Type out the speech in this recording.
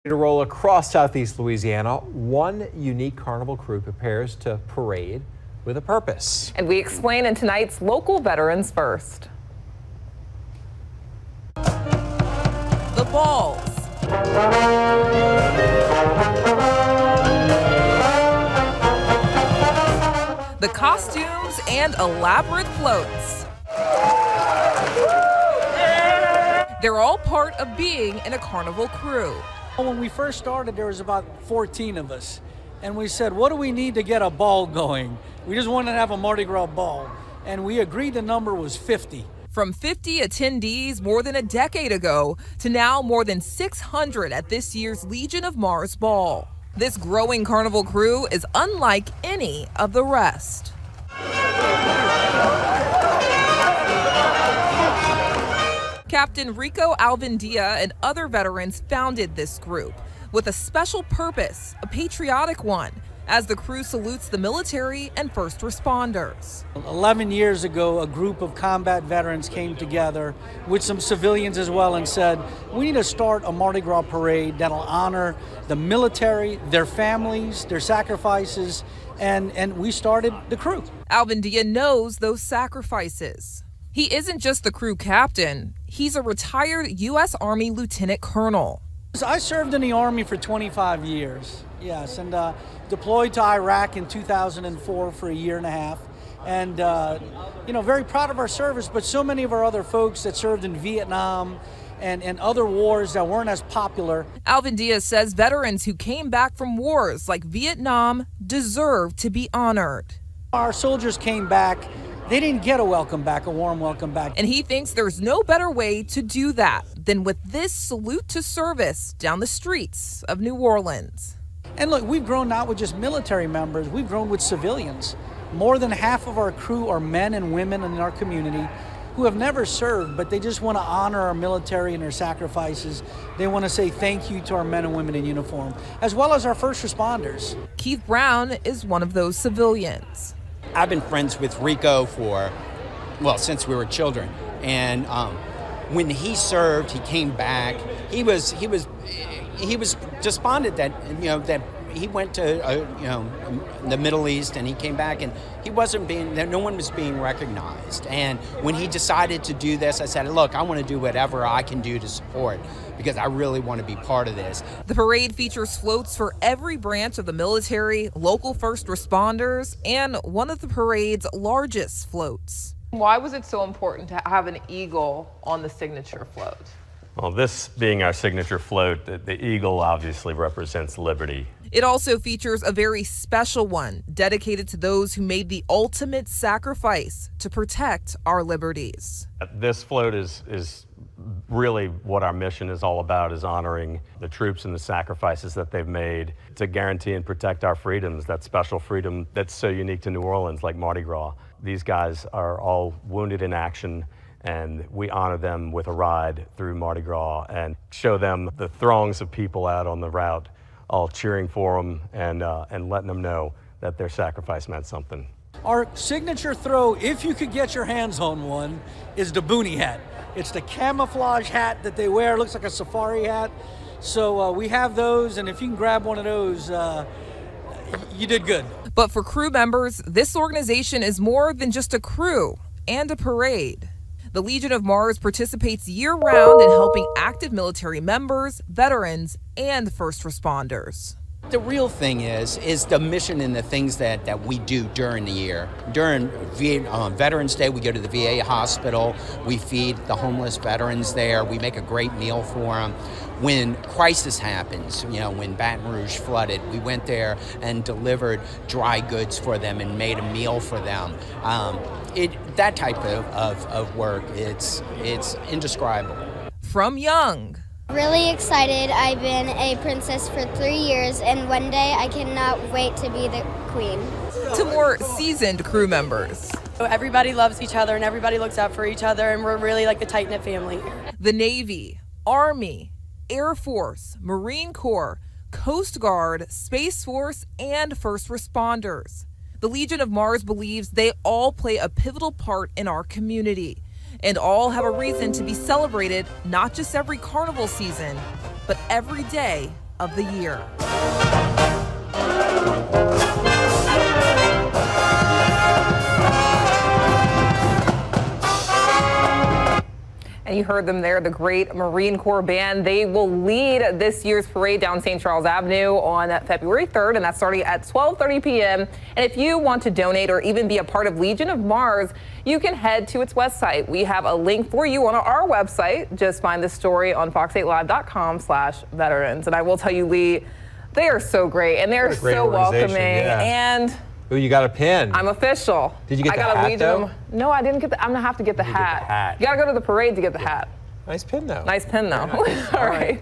To roll across Southeast Louisiana, one unique carnival crew prepares to parade with a purpose. And we explain in tonight's Local Veterans First. The balls. The costumes and elaborate floats. They're all part of being in a carnival crew. When we first started, there was about 14 of us. And we said, what do we need to get a ball going? We just wanted to have a Mardi Gras ball. And we agreed the number was 50. From 50 attendees more than a decade ago to now more than 600 at this year's Legion of Mars Ball. This growing carnival crew is unlike any of the rest. Captain Rico Alvendia and other veterans founded this group with a special purpose, a patriotic one, as the crew salutes the military and first responders. 11 years ago, a group of combat veterans came together with some civilians as well and said, we need to start a Mardi Gras parade that'll honor the military, their families, their sacrifices, and we started the crew. Alvendia knows those sacrifices. He isn't just the crew captain, he's a retired U.S. Army lieutenant colonel. I served in the Army for 25 years, yes, and deployed to Iraq in 2004 for a year and a half. And, very proud of our service, but so many of our other folks that served in Vietnam and other wars that weren't as popular. Alvendia says veterans who came back from wars like Vietnam deserve to be honored. Our soldiers came back. They didn't get a welcome back, a warm welcome back. And he thinks there's no better way to do that than with this salute to service down the streets of New Orleans. And look, we've grown not with just military members, we've grown with civilians. More than half of our crew are men and women in our community who have never served, but they just want to honor our military and their sacrifices. They want to say thank you to our men and women in uniform, as well as our first responders. Keith Brown is one of those civilians. I've been friends with Rico since we were children. And when he served, he came back. He was despondent that he went to the Middle East and he came back and no one was being recognized. And when he decided to do this, I said, look, I want to do whatever I can do to support because I really want to be part of this. The parade features floats for every branch of the military, local first responders, and one of the parade's largest floats. Why was it so important to have an eagle on the signature float? Well, this being our signature float, the eagle obviously represents liberty. It also features a very special one dedicated to those who made the ultimate sacrifice to protect our liberties. This float is really what our mission is all about, is honoring the troops and the sacrifices that they've made to guarantee and protect our freedoms, that special freedom that's so unique to New Orleans, like Mardi Gras. These guys are all wounded in action, and we honor them with a ride through Mardi Gras and show them the throngs of people out on the route, all cheering for them and letting them know that their sacrifice meant something. Our signature throw, if you could get your hands on one, is the boonie hat. It's the camouflage hat that they wear. It looks like a safari hat. So we have those, and if you can grab one of those, you did good. But for crew members, this organization is more than just a crew and a parade. The Legion of Mars participates year-round in helping active military members, veterans, and first responders. The real thing is the mission and the things that we do during the year. During Veterans Day, we go to the VA hospital. We feed the homeless veterans there. We make a great meal for them. When crisis happens, when Baton Rouge flooded, we went there and delivered dry goods for them and made a meal for them. That type of work, it's indescribable. From young. Really excited. I've been a princess for 3 years, and one day I cannot wait to be the queen. To more seasoned crew members. Everybody loves each other and everybody looks out for each other, and we're really like a tight-knit family here. The Navy, Army, Air Force, Marine Corps, Coast Guard, Space Force, and first responders. The Legion of Mars believes they all play a pivotal part in our community, and all have a reason to be celebrated not just every carnival season, but every day of the Year. And you heard them there, the great Marine Corps Band. They will lead this year's parade down St. Charles Avenue on February 3rd, and that's starting at 12:30 p.m. And if you want to donate or even be a part of Legion of Mars, you can head to its website. We have a link for you on our website. Just find the story on fox8live.com/veterans. And I will tell you, Lee, they are so great, and they're What a great so organization, welcoming. yeah. And Ooh, you got a pin. I'm official. Did you get I the got hat, a Legion though? of- No, I didn't get the. I'm gonna have to get the You get the hat. hat. You gotta go to the parade to get the hat. Nice pin, though. Nice pin, though. Very nice. All right.